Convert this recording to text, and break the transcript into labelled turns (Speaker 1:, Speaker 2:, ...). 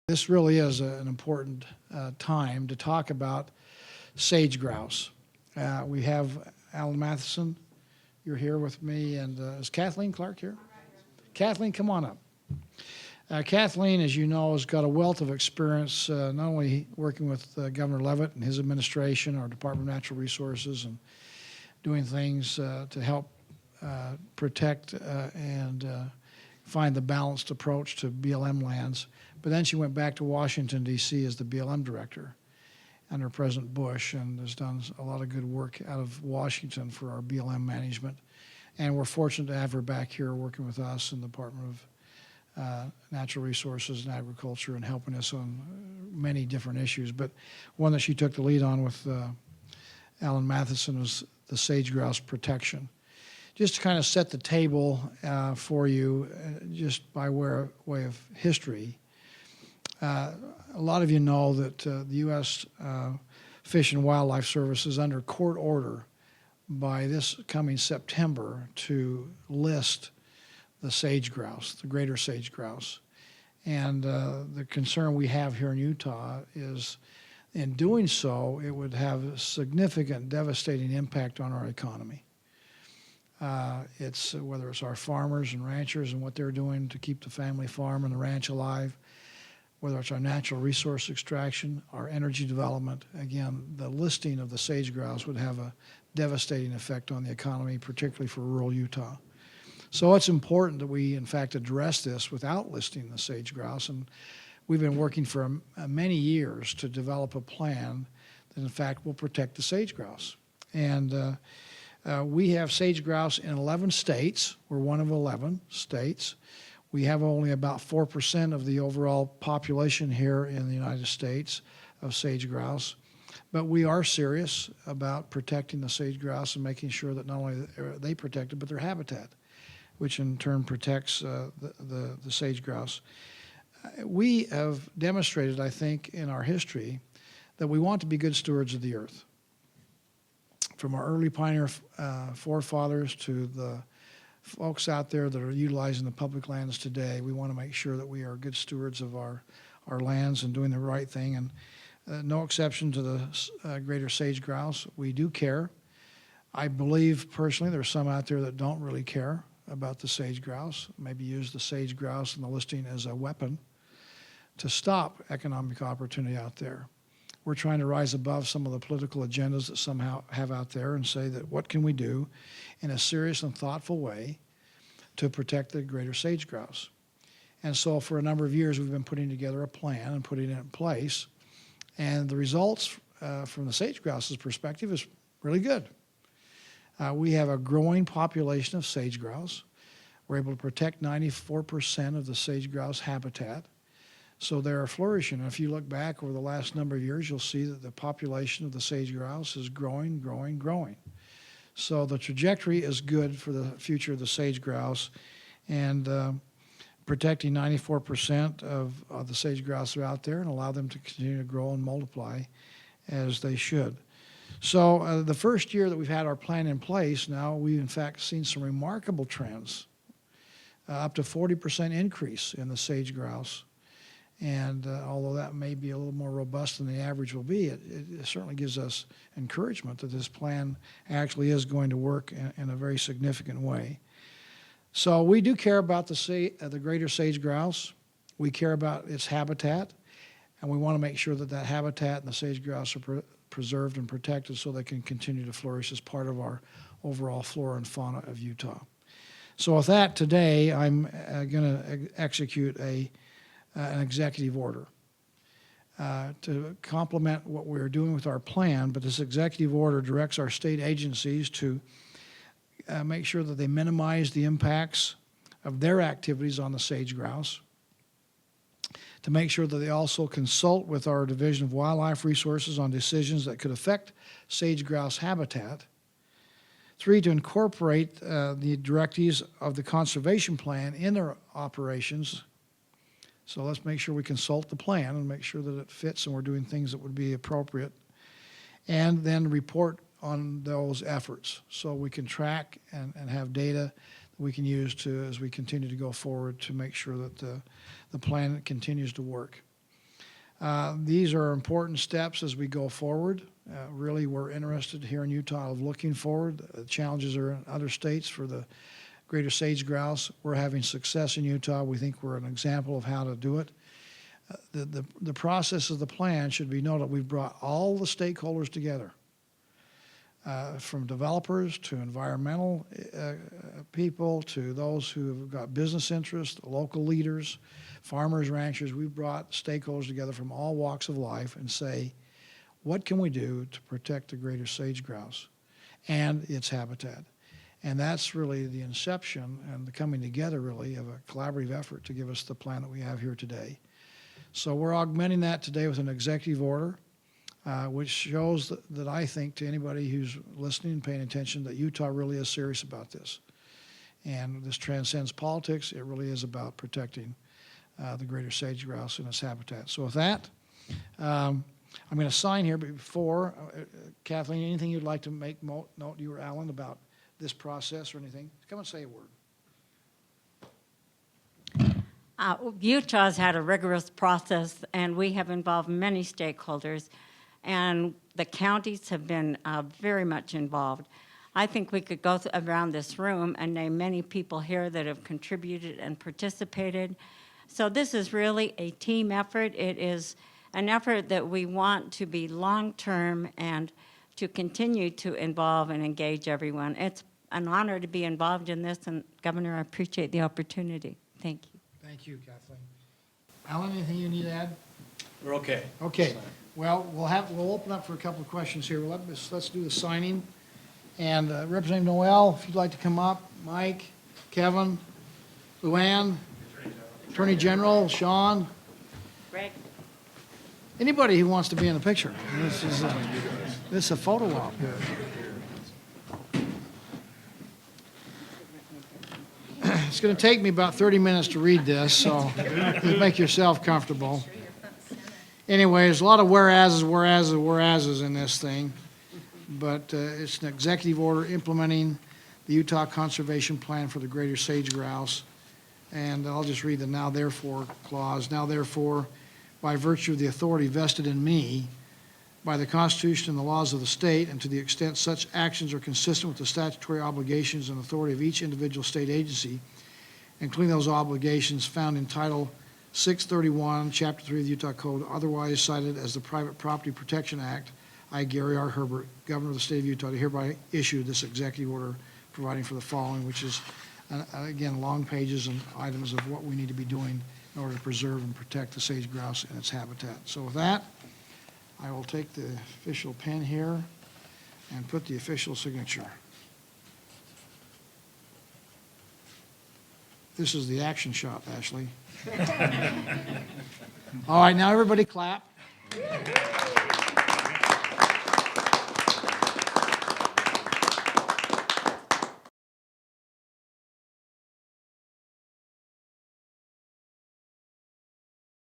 Speaker 1: This really is an important time to talk about sage grouse. We have Alan Matheson. You're here with me, and is Kathleen Clark here? Kathleen, come on up. Kathleen, as you know, has got a wealth of experience, not only working with Governor Leavitt and his administration, our Department of Natural Resources, and doing things to help protect and find the balanced approach to BLM lands. But then she went back to Washington, D.C. as the BLM director under President Bush, and has done a lot of good work out of Washington for our BLM management. And we're fortunate to have her back here working with us in the Department of Natural Resources and Agriculture and helping us on many different issues. But one that she took the lead on with Alan Matheson was the sage grouse protection. Just to kind of set the table for you, just by way of history, a lot of you know that the U.S. Fish and Wildlife Service is under court order by this coming September to list the sage grouse, the greater sage grouse. And the concern we have here in Utah is in doing so, it would have a significant, devastating impact on our economy. It's whether it's our farmers and ranchers and what they're doing to keep the family farm and the ranch alive, whether it's our natural resource extraction, our energy development. Again, the listing of the sage grouse would have a devastating effect on the economy, particularly for rural Utah. So it's important that we, in fact, address this without listing the sage grouse. And we've been working for many years to develop a plan that, in fact, will protect the sage grouse. And we have sage grouse in 11 states. We're one of 11 states. We have only about 4% of the overall population here in the United States of sage grouse. But we are serious about protecting the sage grouse and making sure that not only are they protected, but their habitat, which in turn protects the sage grouse. We have demonstrated, I think, in our history that we want to be good stewards of the earth. From our early pioneer forefathers to the folks out there that are utilizing the public lands today, we want to make sure that we are good stewards of our lands and doing the right thing. And no exception to the greater sage grouse. We do care. I believe personally there's some out there that don't really care about the sage grouse, maybe use the sage grouse and the listing as a weapon to stop economic opportunity out there. We're trying to rise above some of the political agendas that somehow have out there and say that what can we do in a serious and thoughtful way to protect the greater sage grouse. And so for a number of years we've been putting together a plan and putting it in place, and the results from the sage grouse's perspective is really good. We have a growing population of sage grouse. We're able to protect 94% of the sage grouse habitat. So they're flourishing. And if you look back over the last number of years, you'll see that the population of the sage grouse is growing, growing, growing. So the trajectory is good for the future of the sage grouse, and protecting 94% of the sage grouse that are out there and allow them to continue to grow and multiply as they should. So the first year that we've had our plan in place, now we've in fact seen some remarkable trends, up to 40% increase in the sage grouse. And although that may be a little more robust than the average will be, it certainly gives us encouragement that this plan actually is going to work in a very significant way. So we do care about the greater sage grouse. We care about its habitat, and we want to make sure that that habitat and the sage grouse are preserved and protected so they can continue to flourish as part of our overall flora and fauna of Utah. So with that, today I'm going to execute an executive order to complement what we're doing with our plan, but this executive order directs our state agencies to make sure that they minimize the impacts of their activities on the sage grouse, to make sure that they also consult with our Division of Wildlife Resources on decisions that could affect sage grouse habitat. 3, to incorporate the directives of the conservation plan in their operations. So let's make sure we consult the plan and make sure that it fits and we're doing things that would be appropriate. And then report on those efforts so we can track and have data that we can use to, as we continue to go forward, to make sure that the plan continues to work. These are important steps as we go forward. Really, we're interested here in Utah of looking forward. The challenges are in other states for the Greater Sage Grouse. We're having success in Utah. We think we're an example of how to do it. The process of the plan should be noted. We've brought all the stakeholders together, from developers to environmental people to those who have got business interests, local leaders, farmers, ranchers. We've brought stakeholders together from all walks of life and say, what can we do to protect the Greater Sage Grouse and its habitat? And that's really the inception and the coming together, really, of a collaborative effort to give us the plan that we have here today. So we're augmenting that today with an executive order, which shows that I think to anybody who's listening and paying attention that Utah really is serious about this. And this transcends politics. It really is about protecting the Greater Sage Grouse and its habitat. So with that, I'm going to sign here, but before, Kathleen, anything you'd like to make note, you or Alan, about this process or anything? Come and say a word.
Speaker 2: Utah's had a rigorous process, and we have involved many stakeholders, and the counties have been very much involved. I think we could go around this room and name many people here that have contributed and participated. So this is really a team effort. It is an effort that we want to be long-term and to continue to involve and engage everyone. It's an honor to be involved in this, and Governor, I appreciate the opportunity. Thank you.
Speaker 1: Thank you, Kathleen. Alan, anything you need to add?
Speaker 3: We're okay.
Speaker 1: Okay. Well, we'll open up for a couple of questions here. Let's do the signing. And Representative Noel, if you'd like to come up, Mike, Kevin, Luann, Attorney General, Sean,
Speaker 2: Greg.
Speaker 1: anybody who wants to be in the picture. This is a photo op. It's going to take me about 30 minutes to read this, so just make yourself comfortable. Anyway, there's a lot of whereases in this thing, but it's an executive order implementing the Utah Conservation Plan for the Greater Sage Grouse. And I'll just read the now therefore clause. Now therefore, by virtue of the authority vested in me by the Constitution and the laws of the state, and to the extent such actions are consistent with the statutory obligations and authority of each individual state agency, including those obligations found in Title 631, Chapter 3 of the Utah Code, otherwise cited as the Private Property Protection Act, I, Gary R. Herbert, Governor of the State of Utah, to hereby issue this executive order providing for the following, which is, again, long pages and items of what we need to be doing in order to preserve and protect the sage grouse and its habitat. So with that, I will take the official pen here and put the official signature. This is the action shot, Ashley. All right, now everybody clap.